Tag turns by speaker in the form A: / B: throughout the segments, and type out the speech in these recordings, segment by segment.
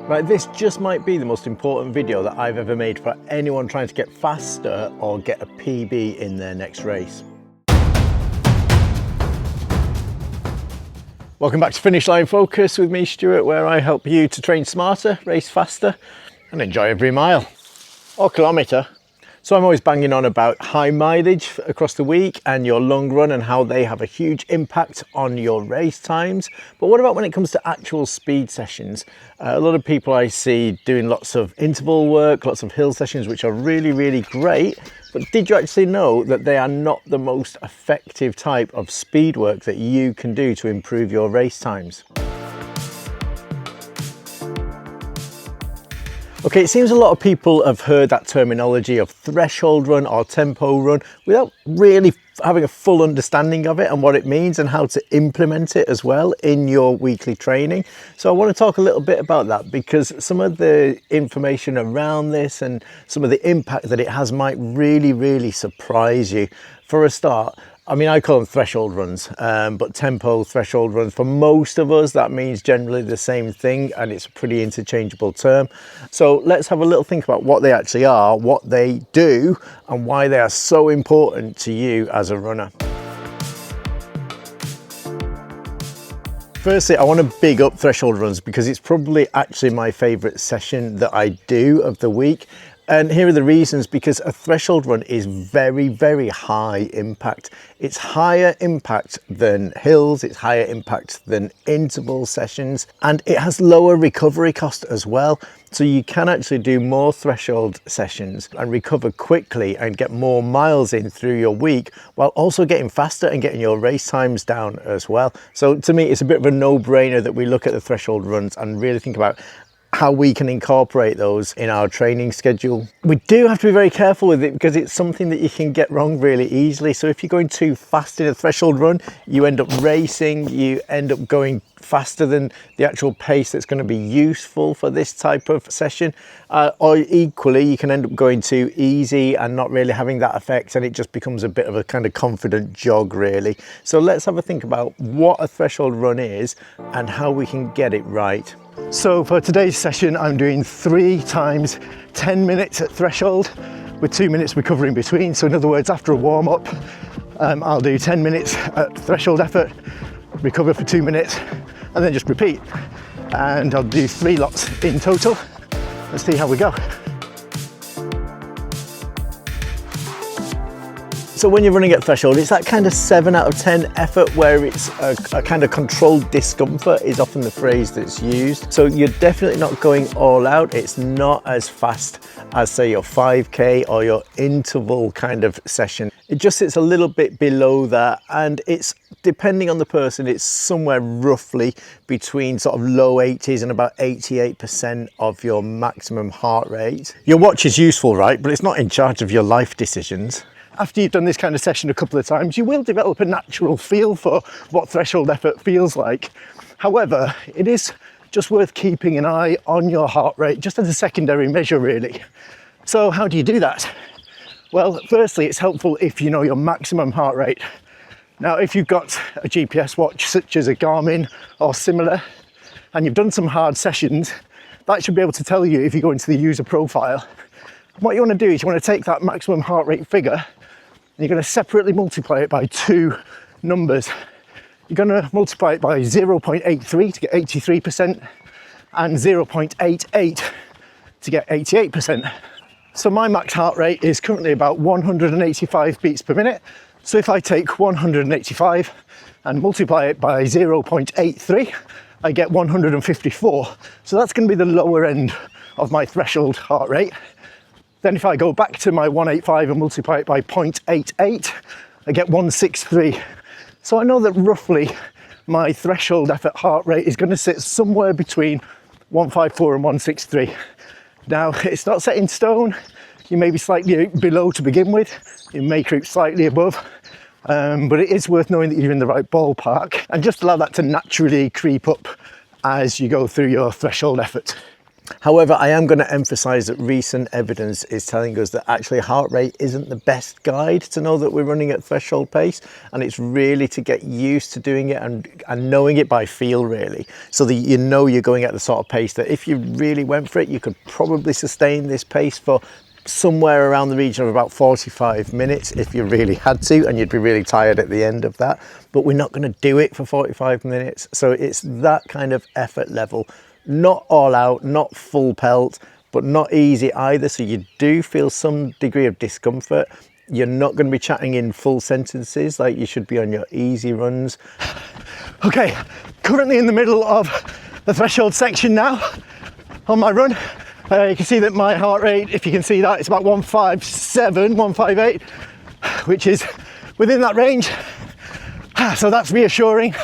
A: Right, this just might be the most important video that I've ever made for anyone trying to get faster or get a PB in their next race. Welcome back to Finish Line Focus with me, Stuart, where I help you to train smarter, race faster and enjoy every mile or kilometre. So I'm always banging on about high mileage across the week and your long run and how they have a huge impact on your race times. But what about when it comes to actual speed sessions? A lot of people I see doing lots of interval work, lots of hill sessions, which are really, really great. But did you actually know that they are not the most effective type of speed work that you can do to improve your race times? Okay, it seems a lot of people have heard that terminology of threshold run or tempo run without really having a full understanding of it and what it means and how to implement it as well in your weekly training. So I want to talk a little bit about that because some of the information around this and some of the impact that it has might really, really surprise you. For a start, I mean, I call them threshold runs, but tempo threshold runs, for most of us, that means generally the same thing, and it's a pretty interchangeable term. So let's have a little think about what they actually are, what they do, and why they are so important to you as a runner. Firstly, I want to big up threshold runs because it's probably actually my favourite session that I do of the week. And here are the reasons, because a threshold run is very, very high impact. It's higher impact than hills, it's higher impact than interval sessions, and it has lower recovery cost as well. So you can actually do more threshold sessions and recover quickly and get more miles in through your week while also getting faster and getting your race times down as well. So to me, it's a bit of a no-brainer that we look at the threshold runs and really think about how we can incorporate those in our training schedule. We do have to be very careful with it because it's something that you can get wrong really easily. So if you're going too fast in a threshold run, you end up racing, you end up going faster than the actual pace that's going to be useful for this type of session. Or equally, you can end up going too easy and not really having that effect, and it just becomes a bit of a kind of confident jog really. So let's have a think about what a threshold run is and how we can get it right. So for today's session, I'm doing 3 times 10 minutes at threshold with 2 minutes recovery in between. So in other words, after a warm up, I'll do 10 minutes at threshold effort, recover for 2 minutes, and then just repeat. And I'll do 3 lots in total. Let's see how we go. So when you're running at threshold, it's that kind of 7 out of 10 effort where it's a kind of controlled discomfort is often the phrase that's used. So you're definitely not going all out. It's not as fast as say your 5K or your interval kind of session. It just sits a little bit below that, and it's depending on the person, it's somewhere roughly between sort of low 80s and about 88% of your maximum heart rate. Your watch is useful, right? But it's not in charge of your life decisions. After you've done this kind of session a couple of times, you will develop a natural feel for what threshold effort feels like. However, it is just worth keeping an eye on your heart rate, just as a secondary measure really. So how do you do that? Well, firstly, it's helpful if you know your maximum heart rate. Now, if you've got a GPS watch such as a Garmin or similar, and you've done some hard sessions, that should be able to tell you if you go into the user profile. What you want to do is you want to take that maximum heart rate figure, and you're going to separately multiply it by 2 numbers. You're going to multiply it by 0.83 to get 83% and 0.88 to get 88%. So my max heart rate is currently about 185 beats per minute. So if I take 185 and multiply it by 0.83, I get 154. So that's going to be the lower end of my threshold heart rate. Then if I go back to my 185 and multiply it by 0.88, I get 163. So I know that roughly my threshold effort heart rate is going to sit somewhere between 154 and 163. Now, it's not set in stone. You may be slightly below to begin with. You may creep slightly above, but it is worth knowing that you're in the right ballpark, and just allow that to naturally creep up as you go through your threshold effort. However, I am going to emphasize that recent evidence is telling us that actually heart rate isn't the best guide to know that we're running at threshold pace, and it's really to get used to doing it and knowing it by feel, really, so that you know you're going at the sort of pace that if you really went for it, you could probably sustain this pace for somewhere around the region of about 45 minutes if you really had to, and you'd be really tired at the end of that. But we're not going to do it for 45 minutes. So it's that kind of effort level, not all out, not full pelt, but not easy either. So you do feel some degree of discomfort. You're not going to be chatting in full sentences like you should be on your easy runs.
B: Okay, currently in the middle of the threshold section now on my run. You can see that my heart rate, if you can see that, it's about 157, 158, which is within that range. So that's reassuring.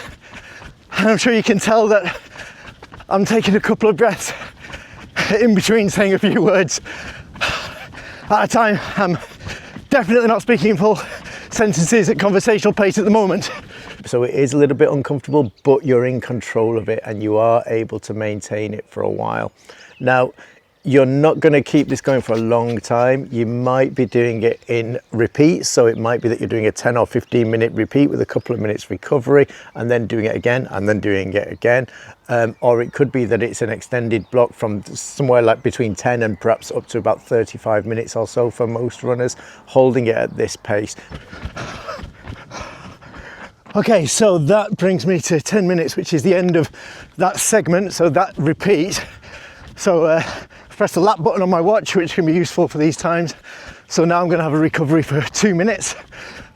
B: And I'm sure you can tell that I'm taking a couple of breaths in between saying a few words at a time. I'm definitely not speaking in full sentences at conversational pace at the moment.
A: So it is a little bit uncomfortable, but you're in control of it and you are able to maintain it for a while. Now, you're not going to keep this going for a long time. You might be doing it in repeats. So it might be that you're doing a 10 or 15 minute repeat with a couple of minutes recovery and then doing it again and then doing it again. Or it could be that it's an extended block from somewhere like between 10 and perhaps up to about 35 minutes or so for most runners, holding it at this pace.
B: Okay, so that brings me to 10 minutes, which is the end of that segment. So that repeat. So press the lap button on my watch, which can be useful for these times. So now I'm going to have a recovery for 2 minutes.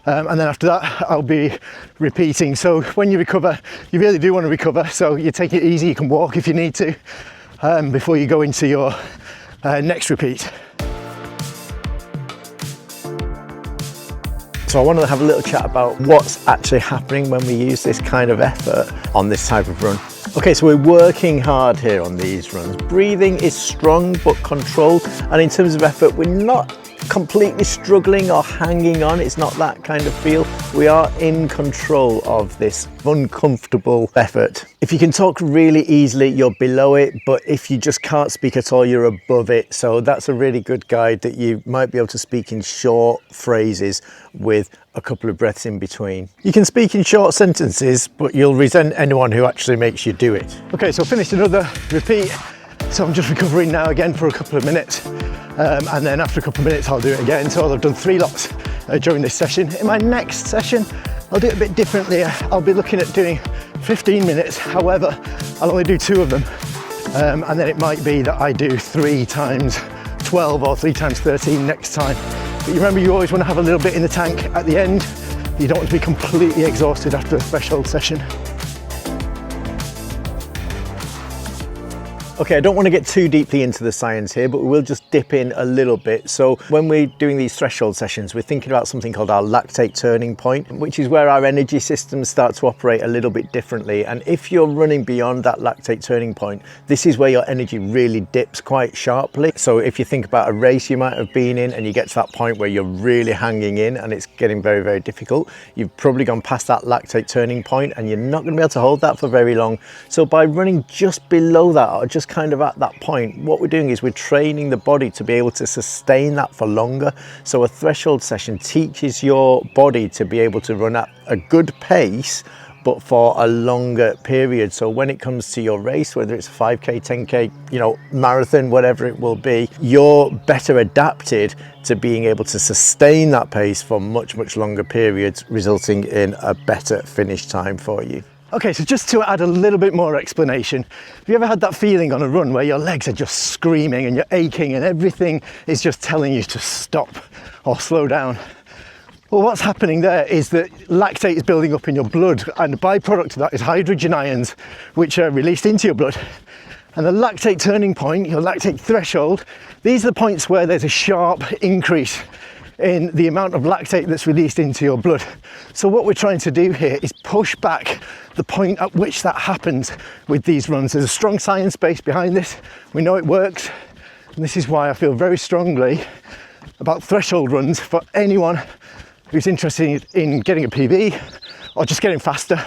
B: And then after that, I'll be repeating. So when you recover, you really do want to recover. So you take it easy. You can walk if you need to before you go into your next repeat.
A: So I want to have a little chat about what's actually happening when we use this kind of effort on this type of run. Okay, so we're working hard here on these runs. Breathing is strong but controlled, and in terms of effort, we're not completely struggling or hanging on. It's not that kind of feel. We are in control of this uncomfortable effort. If you can talk really easily, you're below it, but if you just can't speak at all, you're above it. So that's a really good guide, that you might be able to speak in short phrases with a couple of breaths in between. You can speak in short sentences, but you'll resent anyone who actually makes you do it.
B: Okay, so finished another repeat. So I'm just recovering now again for a couple of minutes. And then after a couple of minutes, I'll do it again. So I've done 3 lots during this session. In my next session, I'll do it a bit differently. I'll be looking at doing 15 minutes. However, I'll only do 2 of them. And then it might be that I do 3 times 12 or 3 times 13 next time. But you remember, you always want to have a little bit in the tank at the end. You don't want to be completely exhausted after a threshold session.
A: Okay, I don't want to get too deeply into the science here, but we will just dip in a little bit. So when we're doing these threshold sessions, we're thinking about something called our lactate turning point, which is where our energy systems start to operate a little bit differently. And if you're running beyond that lactate turning point, this is where your energy really dips quite sharply. So if you think about a race you might have been in and you get to that point where you're really hanging in and it's getting very, very difficult, you've probably gone past that lactate turning point and you're not going to be able to hold that for very long. So by running just below that, or just kind of at that point, what we're doing is we're training the body to be able to sustain that for longer. So a threshold session teaches your body to be able to run at a good pace, but for a longer period. So when it comes to your race, whether it's a 5k, 10k, marathon, whatever it will be, you're better adapted to being able to sustain that pace for much, much longer periods, resulting in a better finish time for you.
B: Okay, so just to add a little bit more explanation, have you ever had that feeling on a run where your legs are just screaming and you're aching and everything is just telling you to stop or slow down? Well, what's happening there is that lactate is building up in your blood, and the byproduct of that is hydrogen ions, which are released into your blood. And the lactate turning point, your lactate threshold, these are the points where there's a sharp increase in the amount of lactate that's released into your blood. So what we're trying to do here is push back the point at which that happens with these runs. There's a strong science base behind this. We know it works. And this is why I feel very strongly about threshold runs for anyone who's interested in getting a PB or just getting faster.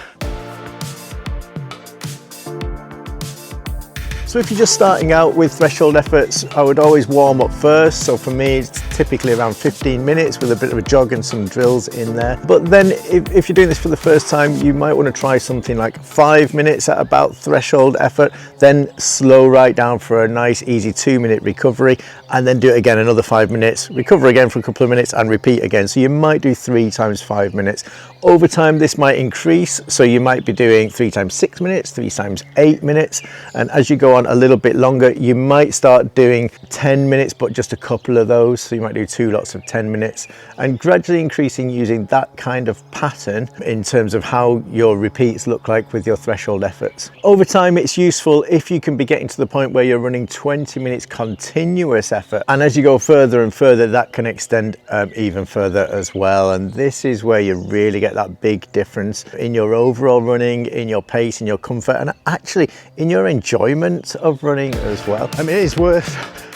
A: So if you're just starting out with threshold efforts, I would always warm up first. So for me, it's typically around 15 minutes with a bit of a jog and some drills in there. But then if you're doing this for the first time, you might want to try something like 5 minutes at about threshold effort, then slow right down for a nice easy 2-minute recovery, and then do it again another 5 minutes, recover again for a couple of minutes and repeat again. So you might do 3 times 5 minutes. Over time, this might increase. So you might be doing 3 times 6 minutes, 3 times 8 minutes. And as you go on a little bit longer, you might start doing 10 minutes, but just a couple of those. So you might do 2 lots of 10 minutes, and gradually increasing using that kind of pattern in terms of how your repeats look like with your threshold efforts. Over time, it's useful if you can be getting to the point where you're running 20 minutes continuous effort. And as you go further and further, that can extend even further as well. And this is where you really get that big difference in your overall running, in your pace, in your comfort, and actually in your enjoyment of running as well.
B: I mean, it is worth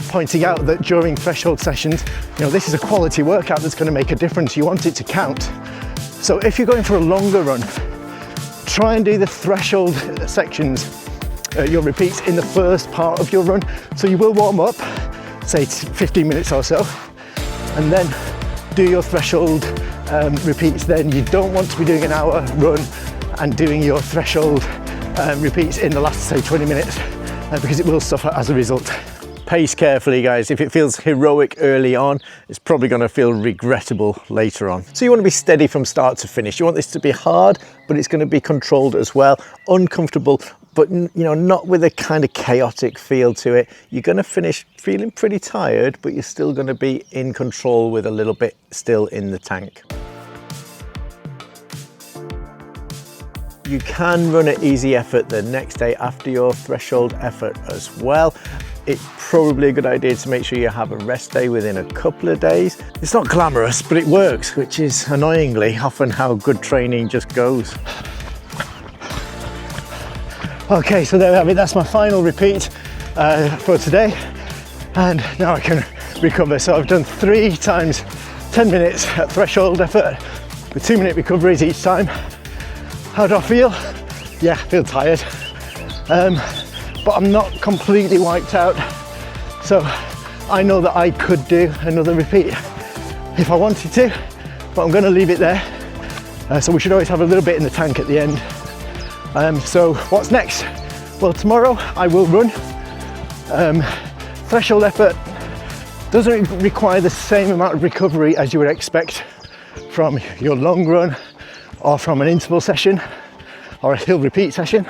B: pointing out that during threshold sessions, this is a quality workout that's going to make a difference. You want it to count. So if you're going for a longer run, try and do the threshold sections, your repeats in the first part of your run. So you will warm up, say 15 minutes or so, and then do your threshold repeats. Then you don't want to be doing an hour run and doing your threshold repeats in the last, say, 20 minutes, because it will suffer as a result.
A: Pace carefully, guys. If it feels heroic early on, it's probably going to feel regrettable later on. So you want to be steady from start to finish. You want this to be hard, but it's going to be controlled as well. Uncomfortable, but not with a kind of chaotic feel to it. You're going to finish feeling pretty tired, but you're still going to be in control with a little bit still in the tank. You can run an easy effort the next day after your threshold effort as well. It's probably a good idea to make sure you have a rest day within a couple of days. It's not glamorous, but it works, which is annoyingly often how good training just goes.
B: Okay, so there we have it. That's my final repeat for today. And now I can recover. So I've done 3 times 10 minutes at threshold effort with 2-minute recoveries each time. How do I feel? Yeah, I feel tired. But I'm not completely wiped out. So I know that I could do another repeat if I wanted to, but I'm gonna leave it there. So we should always have a little bit in the tank at the end. So what's next? Well, tomorrow I will run. Threshold effort doesn't require the same amount of recovery as you would expect from your long run or from an interval session or a hill repeat session.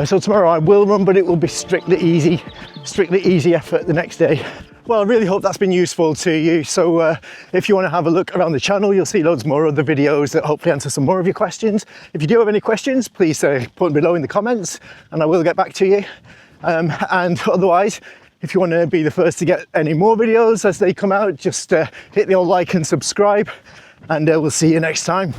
B: So tomorrow I will run, but it will be strictly easy effort the next day. Well, I really hope that's been useful to you. So if you want to have a look around the channel, you'll see loads more other videos that hopefully answer some more of your questions. If you do have any questions, please put them below in the comments and I will get back to you. And otherwise, if you want to be the first to get any more videos as they come out, just hit the old like and subscribe, and we'll see you next time.